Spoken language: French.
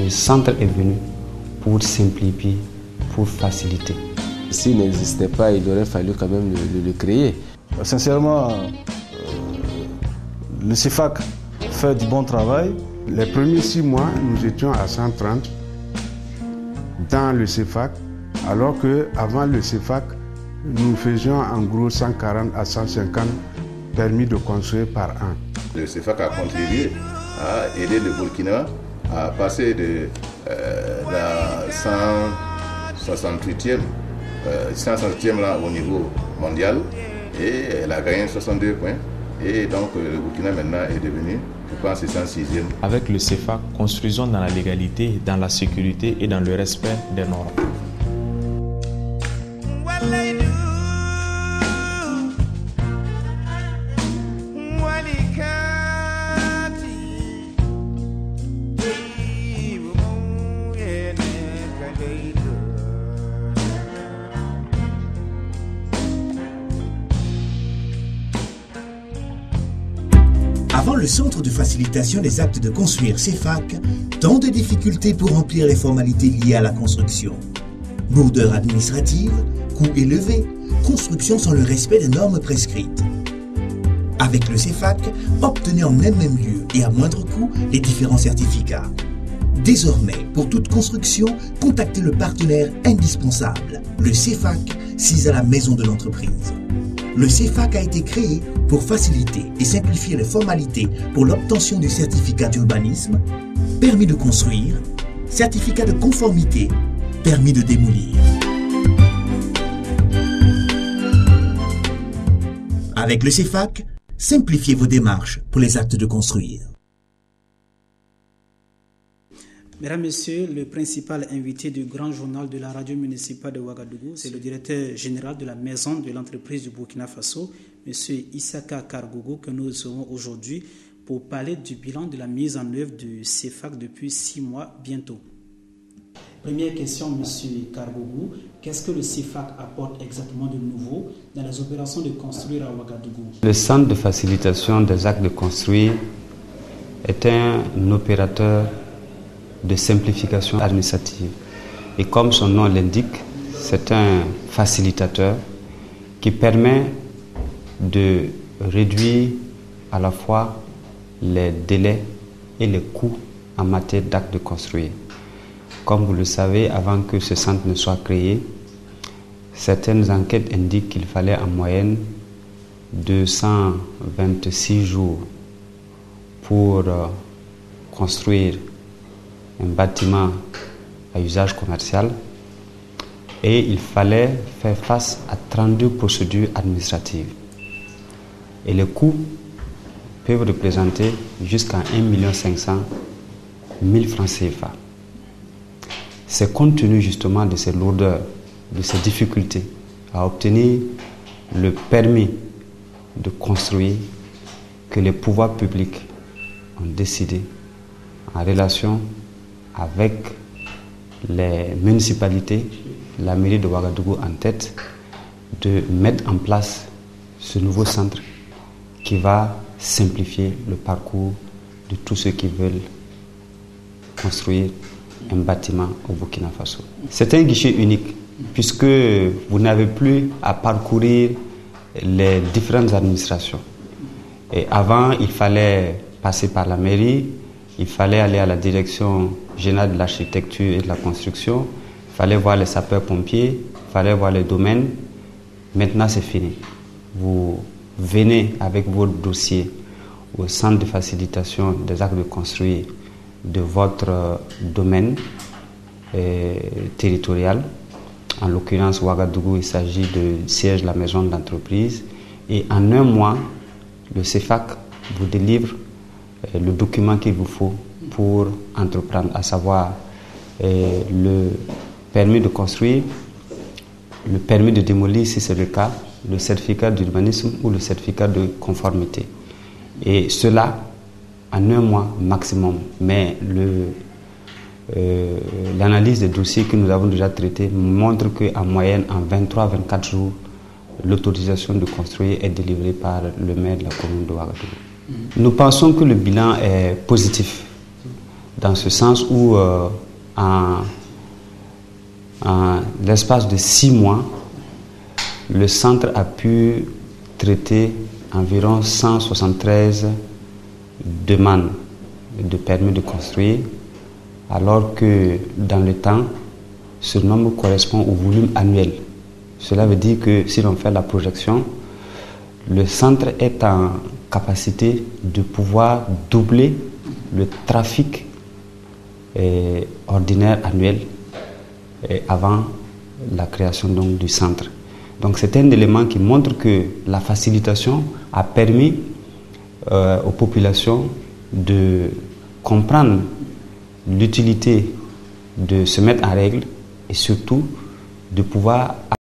Le centre est venu pour simplifier, pour faciliter. S'il n'existait pas, il aurait fallu quand même le créer. Sincèrement, le CEFAC fait du bon travail. Les premiers 6 mois, nous étions à 130 dans le CEFAC, alors qu'avant le CEFAC, nous faisions en gros 140 à 150 permis de construire par an. Le CEFAC a contribué à aider le Burkina à passer de la 168e là, au niveau mondial, et elle a gagné 62 points. Et donc le Burkina maintenant est devenu, je pense, 106e. Avec le CEFAC, construisons dans la légalité, dans la sécurité et dans le respect des normes. Avant le centre de facilitation des actes de construire CEFAC, tant de difficultés pour remplir les formalités liées à la construction. Lourdeur administrative, coûts élevés, construction sans le respect des normes prescrites. Avec le CEFAC, obtenez en un même lieu et à moindre coût les différents certificats. Désormais, pour toute construction, contactez le partenaire indispensable, le CEFAC, sis à la maison de l'entreprise. Le CEFAC a été créé pour faciliter et simplifier les formalités pour l'obtention du certificat d'urbanisme, permis de construire, certificat de conformité, permis de démolir. Avec le CEFAC, simplifiez vos démarches pour les actes de construire. Mesdames, Messieurs, le principal invité du grand journal de la radio municipale de Ouagadougou, c'est le directeur général de la maison de l'entreprise du Burkina Faso, M. Issaka Kargougou, que nous recevons aujourd'hui pour parler du bilan de la mise en œuvre du CEFAC depuis 6 mois bientôt. Première question, M. Kargougou, qu'est-ce que le CEFAC apporte exactement de nouveau dans les opérations de construire à Ouagadougou? Le centre de facilitation des actes de construire est un opérateur de simplification administrative. Et comme son nom l'indique, c'est un facilitateur qui permet de réduire à la fois les délais et les coûts en matière d'actes de construire. Comme vous le savez, avant que ce centre ne soit créé, certaines enquêtes indiquent qu'il fallait en moyenne 226 jours pour construire un bâtiment à usage commercial, et il fallait faire face à 32 procédures administratives. Et les coûts peuvent représenter jusqu'à 1 500 000 francs CFA. C'est compte tenu justement de ces lourdeurs, de ces difficultés à obtenir le permis de construire que les pouvoirs publics ont décidé, en relation avec les municipalités, la mairie de Ouagadougou en tête, de mettre en place ce nouveau centre qui va simplifier le parcours de tous ceux qui veulent construire un bâtiment au Burkina Faso. C'est un guichet unique puisque vous n'avez plus à parcourir les différentes administrations. Et avant, il fallait passer par la mairie, il fallait aller à la direction générale de l'architecture et de la construction, il fallait voir les sapeurs-pompiers, il fallait voir les domaines. Maintenant, c'est fini. Vous venez avec votre dossier au centre de facilitation des actes de construire de votre domaine territorial. En l'occurrence, Ouagadougou, il s'agit du siège de la maison de l'entreprise. Et en un mois, le CEFAC vous délivre le document qu'il vous faut pour entreprendre, à savoir le permis de construire, le permis de démolir si c'est le cas, le certificat d'urbanisme ou le certificat de conformité. Et cela en un mois maximum. Mais l'analyse des dossiers que nous avons déjà traités montre qu'en moyenne, en 23-24 jours, l'autorisation de construire est délivrée par le maire de la commune de Ouagadougou. Nous pensons que le bilan est positif, dans ce sens où en l'espace de 6 mois, le centre a pu traiter environ 173 demandes de permis de construire, alors que dans le temps, ce nombre correspond au volume annuel. Cela veut dire que si l'on fait la projection, le centre est en capacité de pouvoir doubler le trafic ordinaire annuel avant la création donc, du centre. Donc c'est un élément qui montre que la facilitation a permis aux populations de comprendre l'utilité de se mettre en règle et surtout de pouvoir